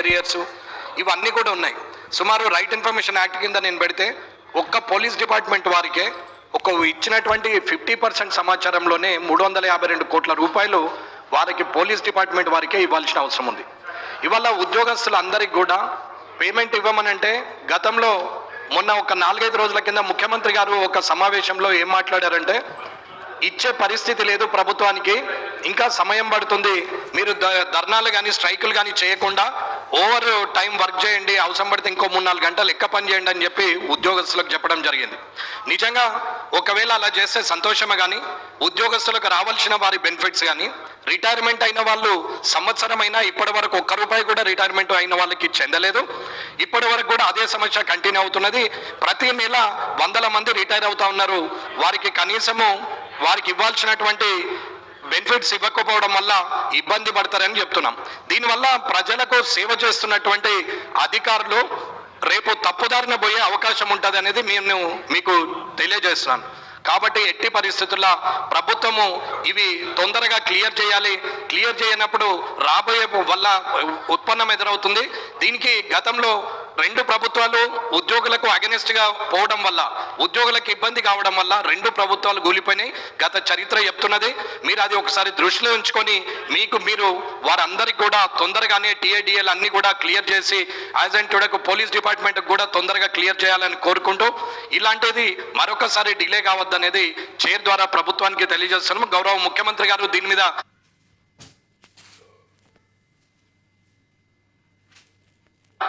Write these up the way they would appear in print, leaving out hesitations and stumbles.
Arrears ఇవన్నీ కూడా ఉన్నాయి. సుమారు రైట్ ఇన్ఫర్మేషన్ యాక్ట్ కింద నేను పెడితే ఒక్క పోలీస్ డిపార్ట్మెంట్ వారికే ఒక ఇచ్చినటువంటి 50% సమాచారంలోనే 352 కోట్ల రూపాయలు వారికి పోలీస్ డిపార్ట్మెంట్ వారికే ఇవ్వాల్సిన అవసరం ఉంది. ఇవాళ ఉద్యోగస్తులందరికీ కూడా పేమెంట్ ఇవ్వమనంటే గతంలో మొన్న ఒక 4-5 రోజుల కింద ముఖ్యమంత్రి గారు ఒక సమావేశంలో ఏం మాట్లాడారంటే ఇచ్చే పరిస్థితి లేదు ప్రభుత్వానికి, ఇంకా సమయం పడుతుంది, మీరు ధర్నాలు కానీ స్ట్రైకులు కానీ చేయకుండా ఓవర్ టైం వర్క్ చేయండి, అవసరం పడితే ఇంకో 3-4 గంటలు లెక్క పని చేయండి అని చెప్పి ఉద్యోగస్తులకు చెప్పడం జరిగింది. నిజంగా ఒకవేళ అలా చేస్తే సంతోషమే, కానీ ఉద్యోగస్తులకు రావాల్సిన వారి బెనిఫిట్స్ కానీ రిటైర్మెంట్ అయిన వాళ్ళు సంవత్సరం అయినా ఇప్పటి వరకు ₹1 కూడా రిటైర్మెంట్ అయిన వాళ్ళకి చెందలేదు. ఇప్పటి వరకు కూడా అదే సమస్య కంటిన్యూ అవుతున్నది. ప్రతి నెల 100 మంది రిటైర్ అవుతా ఉన్నారు. వారికి కనీసము వారికి ఇవ్వాల్సినటువంటి బెనిఫిట్స్ ఇవ్వకపోవడం వల్ల ఇబ్బంది పడతారని చెప్తున్నాం. దీనివల్ల ప్రజలకు సేవ చేస్తున్నటువంటి అధికారులు రేపు తప్పుదారిన పోయే అవకాశం ఉంటుంది అనేది నేను మీకు తెలియజేస్తున్నాను. కాబట్టి ఎట్టి పరిస్థితుల్లో ప్రభుత్వము ఇవి తొందరగా క్లియర్ చేయాలి. క్లియర్ చేయనప్పుడు రాబోయే వల్ల ఉత్పన్నం ఎదురవుతుంది. దీనికి గతంలో 2 ప్రభుత్వాలు ఉద్యోగులకు అగెనిస్ట్గా పోవడం వల్ల ఉద్యోగులకు ఇబ్బంది కావడం వల్ల 2 ప్రభుత్వాలు కూలిపోయినాయి. గత చరిత్ర చెప్తున్నది. మీరు అది ఒకసారి దృష్టిలో ఉంచుకొని మీరు వారందరికీ కూడా తొందరగానే టీఏడిఎల్ అన్ని కూడా క్లియర్ చేసి యాజ్ అండ్ టుడేకు పోలీస్ డిపార్ట్మెంట్ కూడా తొందరగా క్లియర్ చేయాలని కోరుకుంటూ ఇలాంటిది మరొకసారి డిలే కావద్దనేది చైర్ ద్వారా ప్రభుత్వానికి తెలియజేస్తున్నాము. గౌరవ ముఖ్యమంత్రి గారు దీని మీద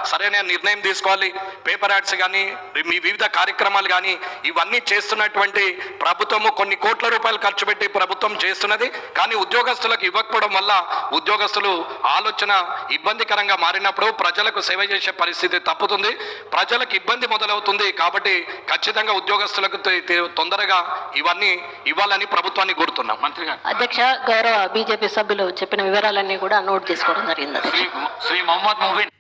సరైన నిర్ణయం తీసుకోవాలి. పేపర్ యాడ్స్ కానీ మీ వివిధ కార్యక్రమాలు కానీ ఇవన్నీ చేస్తున్నటువంటి ప్రభుత్వము కొన్ని కోట్ల రూపాయలు ఖర్చు పెట్టి ప్రభుత్వం చేస్తున్నది. కానీ ఉద్యోగస్తులకు ఇవ్వకపోవడం వల్ల ఉద్యోగస్తులు ఆలోచన ఇబ్బందికరంగా మారినప్పుడు ప్రజలకు సేవ చేసే పరిస్థితి తప్పుతుంది, ప్రజలకు ఇబ్బంది మొదలవుతుంది. కాబట్టి ఖచ్చితంగా ఉద్యోగస్తులకు తొందరగా ఇవన్నీ ఇవ్వాలని ప్రభుత్వాన్ని కోరుతున్నాం. మంత్రి గారు. అధ్యక్ష, గౌరవ బీజేపీ సభ్యులు చెప్పిన వివరాలన్నీ కూడా నోట్ చేసుకోవడం జరిగింది. శ్రీ మొహమ్మద్ ముబీన్.